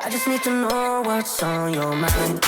I just need to know what's on your mind.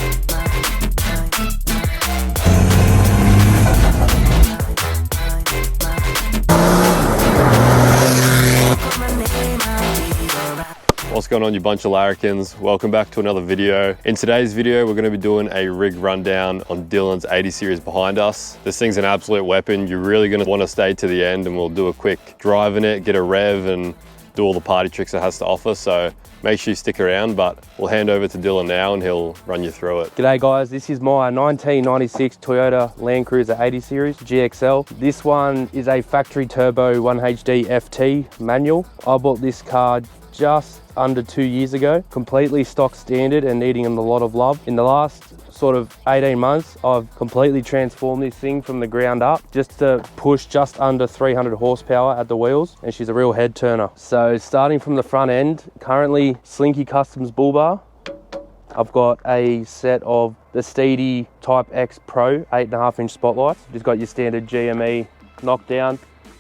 What's going on, you bunch of Larrikins? Welcome back to another video. In today's video, we're going to be doing a rig rundown on Dylan's 80 series behind us. This thing's an absolute weapon. You're really going to want to stay to the end, and we'll do a quick drive in it, get a rev, and do all the party tricks it has to offer. So make sure you stick around, but we'll hand over to Dylan now and he'll run you through it. G'day guys, this is my 1996 Toyota Land Cruiser 80 series GXL. This one is a factory turbo 1HD-FT manual. I bought this car just under 2 years ago, completely stock standard and needing a lot of love. In the last sort of 18 months, I've completely transformed this thing from the ground up just to push just under 300 horsepower at the wheels, and she's a real head turner. So starting from the front end, currently Slinky Customs bull bar. I've got a set of the Steedy Type X Pro 8.5 inch spotlights. Just got your standard GME knockdown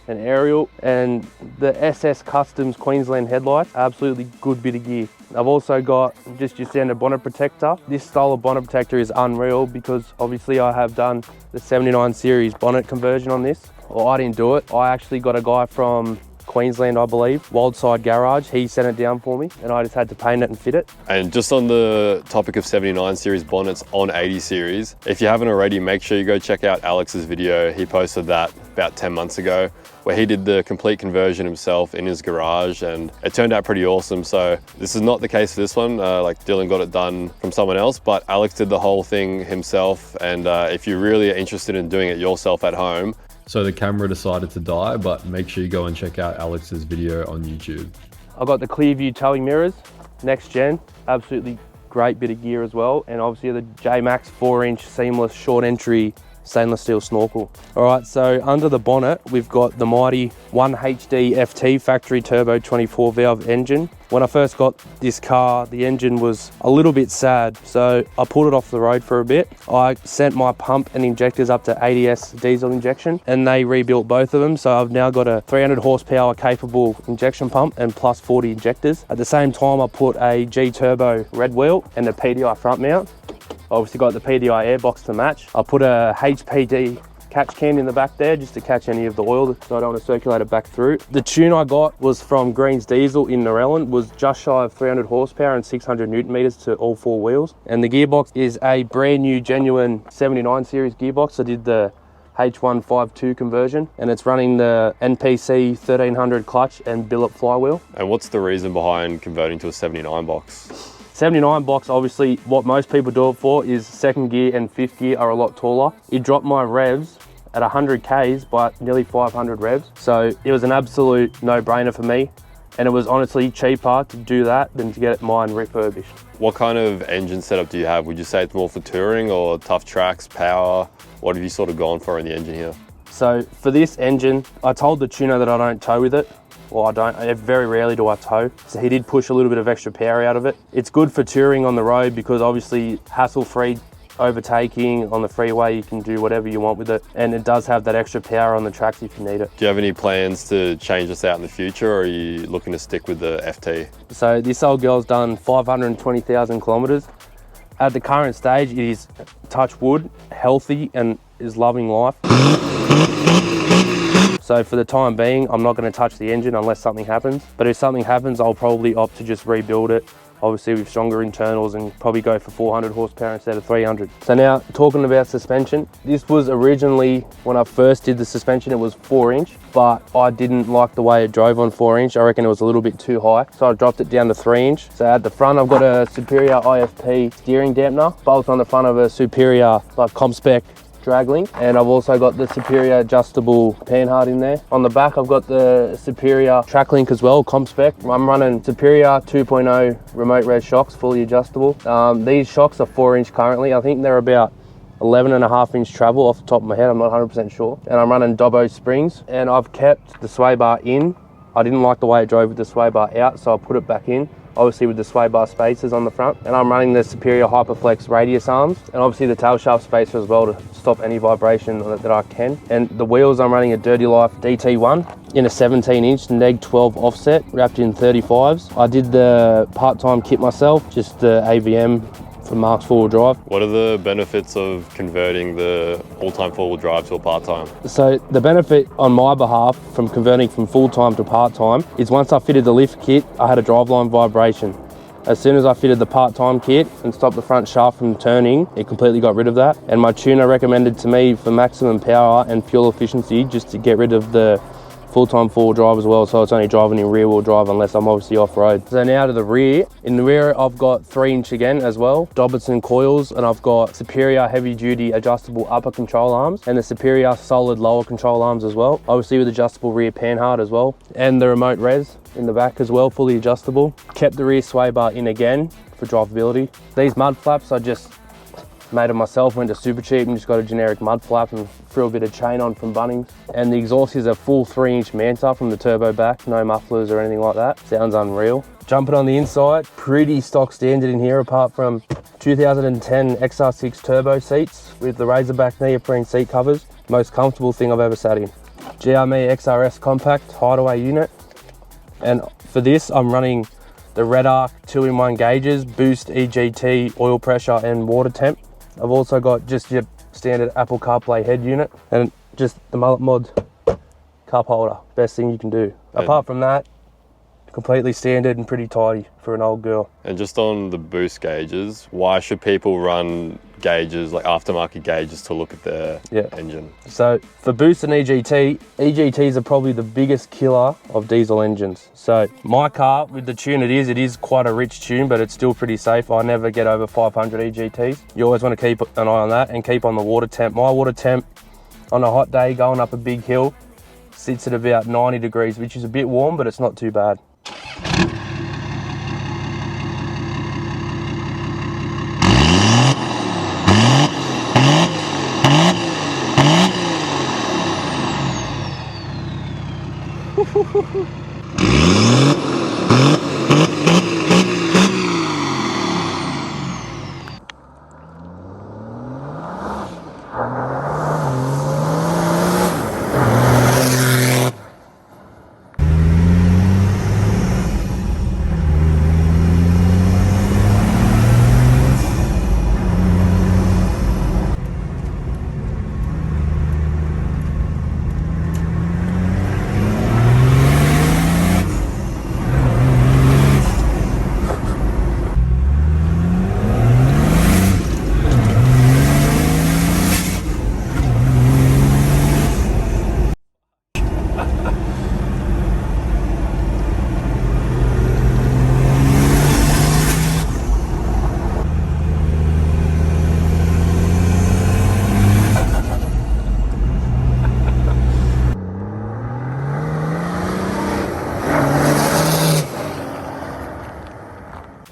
and aerial, and the SS Customs Queensland headlights. Absolutely good bit of gear. I've also got just your standard bonnet protector. This style of bonnet protector is unreal because obviously I have done the 79 series bonnet conversion on this. Well, I didn't do it. I actually got a guy from Queensland, I believe, Wildside Garage. He sent it down for me and I just had to paint it and fit it. And just on the topic of 79 series bonnets on 80 series, if you haven't already, make sure you go check out Alex's video. He posted that about 10 months ago, where he did the complete conversion himself in his garage, and it turned out pretty awesome. So this is not the case for this one. Like Dylan got it done from someone else, but Alex did the whole thing himself. And if you're really interested in doing it yourself at home. So the camera decided to die, but make sure you go and check out Alex's video on YouTube. I've got the Clearview towing mirrors, next gen, absolutely great bit of gear as well. And obviously the J-Max 4-inch seamless short entry stainless steel snorkel. All right, so under the bonnet, we've got the mighty 1HD-FT factory turbo 24 valve engine. When I first got this car, the engine was a little bit sad, so I pulled it off the road for a bit. I sent my pump and injectors up to ADS diesel injection, and they rebuilt both of them. So I've now got a 300 horsepower capable injection pump and plus 40 injectors. At the same time, I put a G Turbo red wheel and a PDI front mount. Obviously got the PDI airbox to match. I put a HPD catch can in the back there just to catch any of the oil, so I don't want to circulate it back through. The tune I got was from Green's Diesel in Narellan, was just shy of 300 horsepower and 600 Newton meters to all four wheels. And the gearbox is a brand new genuine 79 series gearbox. I did the H152 conversion, and it's running the NPC 1300 clutch and billet flywheel. And what's the reason behind converting to a 79 box? 79 box, obviously what most people do it for is second gear and fifth gear are a lot taller. It dropped my revs at 100 Ks by nearly 500 revs. So it was an absolute no-brainer for me. And it was honestly cheaper to do that than to get mine refurbished. What kind of engine setup do you have? Would you say it's more for touring or tough tracks, power? What have you sort of gone for in the engine here? So for this engine, I told the tuner that I don't tow with it. Well, very rarely do I tow. So he did push a little bit of extra power out of it. It's good for touring on the road because obviously hassle-free overtaking on the freeway, you can do whatever you want with it. And it does have that extra power on the tracks if you need it. Do you have any plans to change this out in the future, or are you looking to stick with the FT? So this old girl's done 520,000 kilometers. At the current stage, it is, touch wood, healthy and is loving life. So for the time being, I'm not going to touch the engine unless something happens. But if something happens, I'll probably opt to just rebuild it, obviously with stronger internals, and probably go for 400 horsepower instead of 300. So now talking about suspension, this was originally, when I first did the suspension, it was 4-inch, but I didn't like the way it drove on 4-inch. I reckon it was a little bit too high. So I dropped it down to 3-inch. So at the front, I've got a Superior IFP steering dampener, bolt on the front of a Superior like ComSpec drag link, and I've also got the Superior adjustable panhard in there. On the back, I've got the Superior track link as well, ComSpec. I'm running Superior 2.0 remote res shocks, fully adjustable. These shocks are 4-inch currently. I think they're about 11.5-inch travel off the top of my head, I'm not 100% sure. And I'm running Dobbo springs, and I've kept the sway bar in. I didn't like the way it drove with the sway bar out, so I put it back in. obviously with the sway bar spacers on the front. And I'm running the Superior Hyperflex radius arms, and obviously the tail shaft spacer as well to stop any vibration that I can. And the wheels, I'm running a Dirty Life DT1 in a 17-inch neg 12 offset, wrapped in 35s. I did the part-time kit myself, just the AVM for Mark's four-wheel drive. What are the benefits of converting the full-time four-wheel drive to a part-time? So the benefit on my behalf from converting from full-time to part-time is once I fitted the lift kit, I had a driveline vibration. As soon as I fitted the part-time kit and stopped the front shaft from turning, it completely got rid of that. And my tuner recommended to me for maximum power and fuel efficiency just to get rid of the full-time four-wheel drive as well, so it's only driving in rear-wheel drive unless I'm obviously off-road. So now to the rear. In the rear, I've got 3-inch again as well, Dobbertson coils, and I've got Superior heavy-duty adjustable upper control arms and the Superior solid lower control arms as well, obviously with adjustable rear panhard as well, and the remote res in the back as well, fully adjustable. Kept the rear sway bar in again for drivability. These mud flaps I just made them myself, went to Super Cheap and just got a generic mud flap and threw a bit of chain on from Bunnings. And the exhaust is a full 3-inch Manta from the turbo back, no mufflers or anything like that. Sounds unreal. Jumping on the inside, pretty stock standard in here apart from 2010 XR6 turbo seats with the Razorback neoprene seat covers. Most comfortable thing I've ever sat in. GRME XRS compact hideaway unit. And for this, I'm running the Red Arc 2-in-1 gauges, boost, EGT, oil pressure and water temp. I've also got just your standard Apple CarPlay head unit and just the Mullet Mod cup holder. Best thing you can do. Apart from that, completely standard and pretty tidy for an old girl. And just on the boost gauges, why should people run gauges, like aftermarket gauges, to look at their engine? So for boost and EGT, EGTs are probably the biggest killer of diesel engines. So my car, with the tune it is quite a rich tune, but it's still pretty safe. I never get over 500 EGTs. You always want to keep an eye on that and keep on the water temp. My water temp on a hot day going up a big hill sits at about 90 degrees, which is a bit warm, but it's not too bad.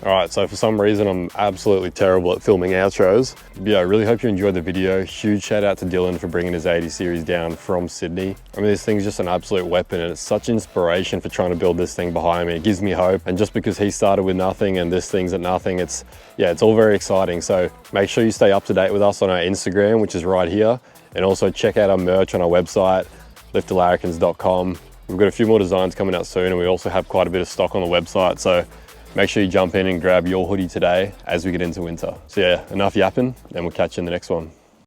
Alright, so for some reason I'm absolutely terrible at filming outros. But yeah, I really hope you enjoyed the video. Huge shout out to Dylan for bringing his 80 series down from Sydney. I mean, this thing's just an absolute weapon and it's such inspiration for trying to build this thing behind me. It gives me hope, and just because he started with nothing and this thing's at nothing, it's all very exciting. So make sure you stay up to date with us on our Instagram, which is right here, and also check out our merch on our website, lifttolarrikins.com. We've got a few more designs coming out soon, and we also have quite a bit of stock on the website, so make sure you jump in and grab your hoodie today as we get into winter. So yeah, enough yapping, and we'll catch you in the next one.